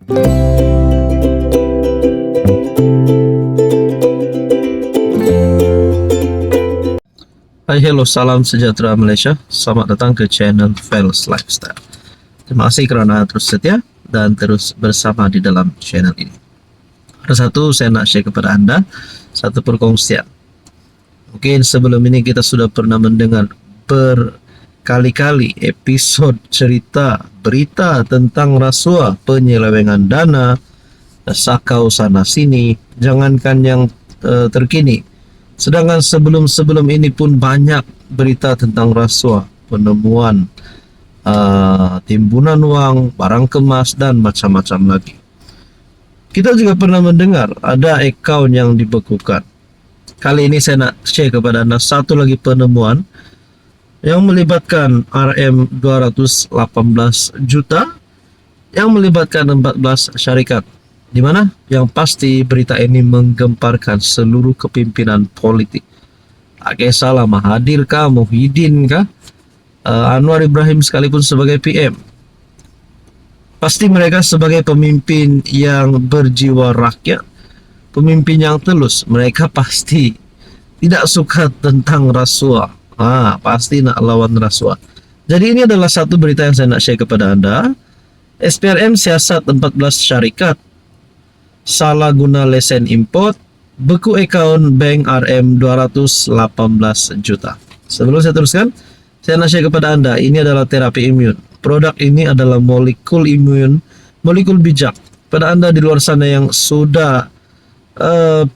Hai, hello, salam sejahtera Malaysia. Selamat datang ke channel Fels Lifestyle. Terima kasih kerana terus setia dan terus bersama di dalam channel ini. Ada satu saya nak share kepada anda, satu perkongsian. Mungkin sebelum ini kita sudah pernah mendengar berkali-kali episod cerita berita tentang rasuah, penyelewengan dana, sakau sana sini, jangankan yang terkini. Sedangkan sebelum ini pun banyak berita tentang rasuah, penemuan timbunan wang, barang kemas dan macam-macam lagi. Kita juga pernah mendengar ada akaun yang dibekukan. Kali ini saya nak share kepada anda satu lagi penemuan yang melibatkan RM 218 juta yang melibatkan 14 syarikat. Di mana yang pasti berita ini menggemparkan seluruh kepimpinan politik. Tak kisahlah Mahathir kah, Muhyiddin kah, Anwar Ibrahim sekalipun sebagai PM. Pasti mereka sebagai pemimpin yang berjiwa rakyat, pemimpin yang tulus, mereka pasti tidak suka tentang rasuah. Pasti nak lawan rasuah. Jadi ini adalah satu berita yang saya nak share kepada anda. SPRM siasat 14 syarikat, salah guna lesen import, beku akaun bank RM 218 juta. Sebelum saya teruskan, saya nak share kepada anda, ini adalah terapi imun. Produk ini adalah molekul imun, molekul bijak. Pada anda di luar sana yang sudah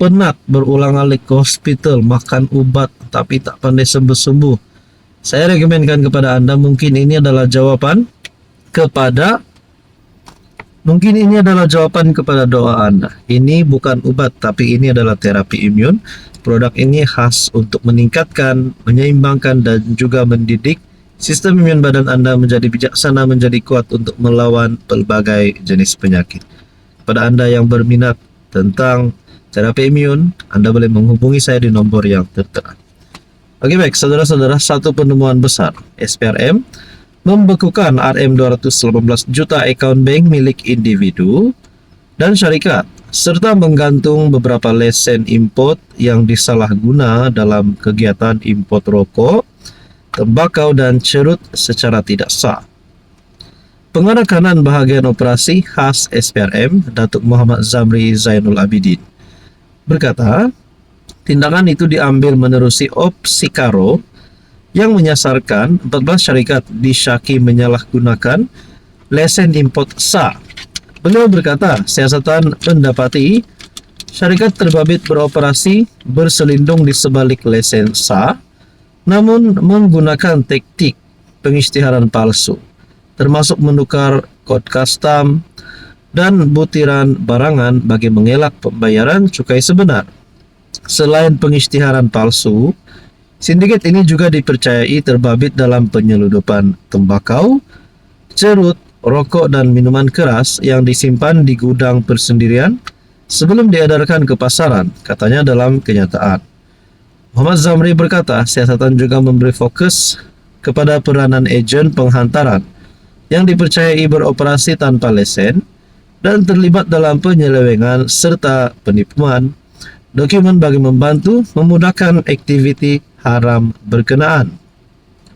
penat berulang kali ke hospital, makan ubat tapi tak pandai sembuh-sembuh, saya rekomenkan kepada anda, mungkin ini adalah jawaban kepada doa anda. Ini bukan obat, tapi ini adalah terapi imun. Produk ini khas untuk meningkatkan, menyeimbangkan dan juga mendidik sistem imun badan anda menjadi bijaksana, menjadi kuat untuk melawan pelbagai jenis penyakit. Pada anda yang berminat tentang terapi imun, anda boleh menghubungi saya di nombor yang tertera. Oke, baik saudara-saudara, satu penemuan besar. SPRM membekukan RM 218 juta akaun bank milik individu dan syarikat, serta menggantung beberapa lesen import yang disalahguna dalam kegiatan import rokok, tembakau dan cerut secara tidak sah. Pengarah kanan bahagian operasi khas SPRM, Datuk Muhammad Zamri Zainul Abidin, berkata, tindakan itu diambil menerusi opsi Karo yang menyasarkan 14 syarikat disyaki menyalahgunakan lesen import sah. Beliau berkata, siasatan mendapati syarikat terbabit beroperasi berselindung di sebalik lesen sah, namun menggunakan taktik pengisytiharan palsu, termasuk menukar kod custom dan butiran barangan bagi mengelak pembayaran cukai sebenar. Selain pengisytiharan palsu, sindiket ini juga dipercayai terbabit dalam penyeludupan tembakau, cerut, rokok dan minuman keras yang disimpan di gudang persendirian sebelum diedarkan ke pasaran, katanya dalam kenyataan. Muhammad Zamri berkata, siasatan juga memberi fokus kepada peranan ejen penghantaran yang dipercayai beroperasi tanpa lesen dan terlibat dalam penyelewengan serta penipuan dokumen bagi membantu memudahkan aktiviti haram berkenaan.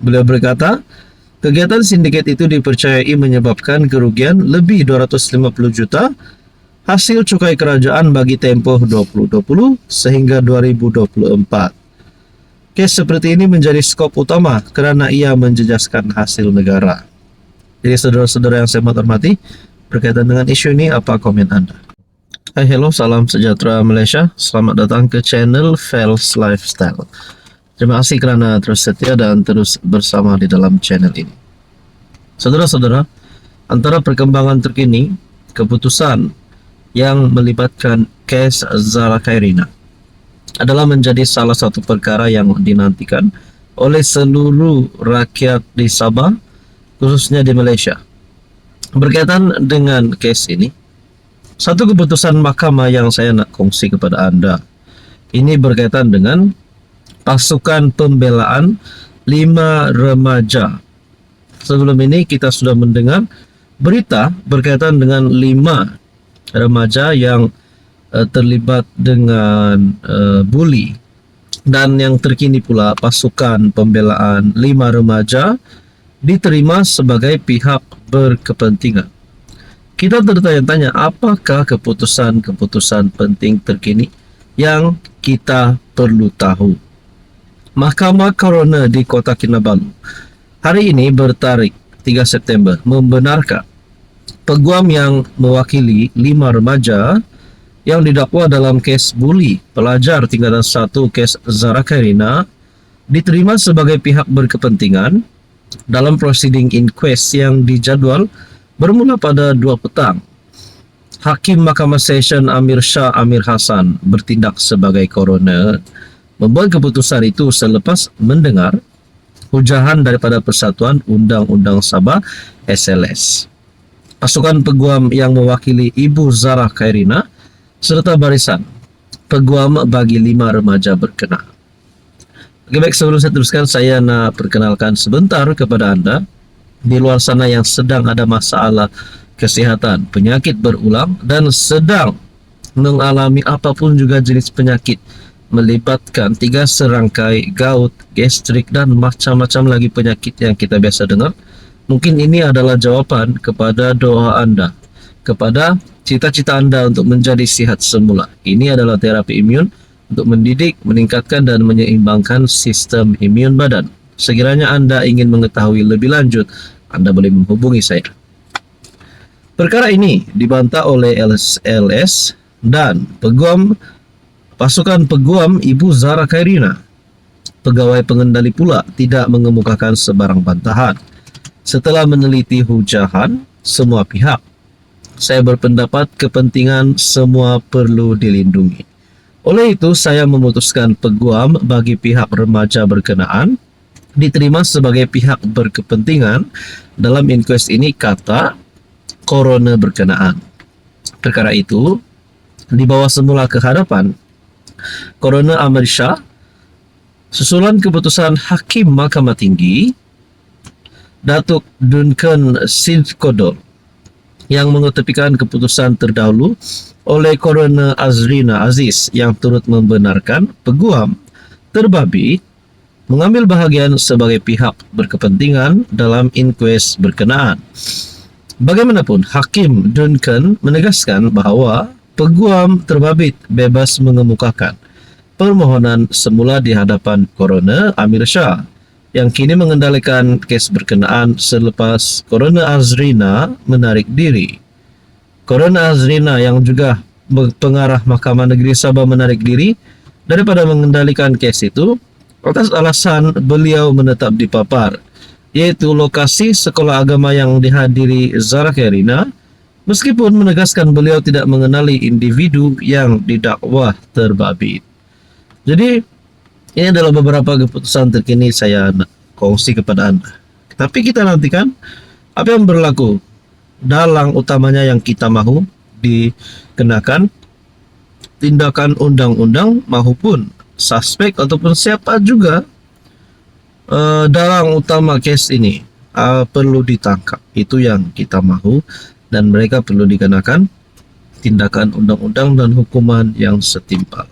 Beliau berkata, kegiatan sindiket itu dipercayai menyebabkan kerugian lebih 250 juta hasil cukai kerajaan bagi tempoh 2020 sehingga 2024. Kes seperti ini menjadi skop utama kerana ia menjejaskan hasil negara. Jadi saudara-saudara yang saya hormati, berkaitan dengan isu ini, apa komen anda? Hai, hello, salam sejahtera Malaysia. Selamat datang ke channel Fels Lifestyle. Terima kasih kerana terus setia dan terus bersama di dalam channel ini. Saudara-saudara, antara perkembangan terkini, keputusan yang melibatkan kes Zara Khairina adalah menjadi salah satu perkara yang dinantikan oleh seluruh rakyat di Sabah, khususnya di Malaysia. Berkaitan dengan kes ini, satu keputusan mahkamah yang saya nak kongsi kepada anda, ini berkaitan dengan pasukan pembelaan 5 remaja. Sebelum ini kita sudah mendengar berita berkaitan dengan 5 remaja yang terlibat dengan bully. Dan yang terkini pula, pasukan pembelaan 5 remaja diterima sebagai pihak berkepentingan. Kita bertanya-tanya, apakah keputusan-keputusan penting terkini yang kita perlu tahu? Mahkamah Coroner di Kota Kinabalu hari ini bertarikh 3 September membenarkan peguam yang mewakili 5 remaja yang didakwa dalam kes bully pelajar tingkatan 1 kes Zara Khairina diterima sebagai pihak berkepentingan dalam proceeding inquest yang dijadwal bermula pada 2 petang. Hakim Mahkamah Session Amir Shah Amir Hassan bertindak sebagai coroner membuat keputusan itu selepas mendengar hujahan daripada Persatuan Undang-Undang Sabah SLS. Pasukan peguam yang mewakili Ibu Zara Khairina serta barisan peguam bagi 5 remaja berkenaan. Oke, baik, sebelum saya teruskan, saya nak perkenalkan sebentar kepada anda di luar sana yang sedang ada masalah kesihatan, penyakit berulang dan sedang mengalami apapun juga jenis penyakit melibatkan 3 serangkai gout, gastrik dan macam-macam lagi penyakit yang kita biasa dengar. Mungkin ini adalah jawaban kepada doa anda, kepada cita-cita anda untuk menjadi sihat semula. Ini adalah terapi imun untuk mendidik, meningkatkan dan menyeimbangkan sistem imun badan. Sekiranya anda ingin mengetahui lebih lanjut, anda boleh menghubungi saya. Perkara ini dibantah oleh LS dan pasukan peguam Ibu Zara Khairina. Pegawai pengendali pula tidak mengemukakan sebarang bantahan. Setelah meneliti hujahan semua pihak, saya berpendapat kepentingan semua perlu dilindungi. Oleh itu, saya memutuskan peguam bagi pihak remaja berkenaan diterima sebagai pihak berkepentingan dalam inquest ini, kata coroner berkenaan. Perkara itu dibawa semula ke hadapan Coroner Amir Shah susulan keputusan Hakim Mahkamah Tinggi Datuk Duncan Sidkodol yang mengetepikan keputusan terdahulu oleh Coroner Azrina Aziz yang turut membenarkan peguam terbabit mengambil bahagian sebagai pihak berkepentingan dalam inquest berkenaan. Bagaimanapun, Hakim Duncan menegaskan bahawa peguam terbabit bebas mengemukakan permohonan semula di hadapan Coroner Amir Shah yang kini mengendalikan kes berkenaan selepas Coroner Azrina menarik diri. Coroner Azrina yang juga pengarah Mahkamah Negeri Sabah menarik diri daripada mengendalikan kes itu atas alasan beliau menetap di Papar, iaitu lokasi sekolah agama yang dihadiri Zara Khairina, meskipun menegaskan beliau tidak mengenali individu yang didakwa terbabit. Jadi ini adalah beberapa keputusan terkini saya kongsi kepada anda. Tapi kita nantikan apa yang berlaku. Dalang utamanya yang kita mahu dikenakan tindakan undang-undang maupun suspek ataupun siapa juga dalang utama kes ini perlu ditangkap. Itu yang kita mahu, dan mereka perlu dikenakan tindakan undang-undang dan hukuman yang setimpal.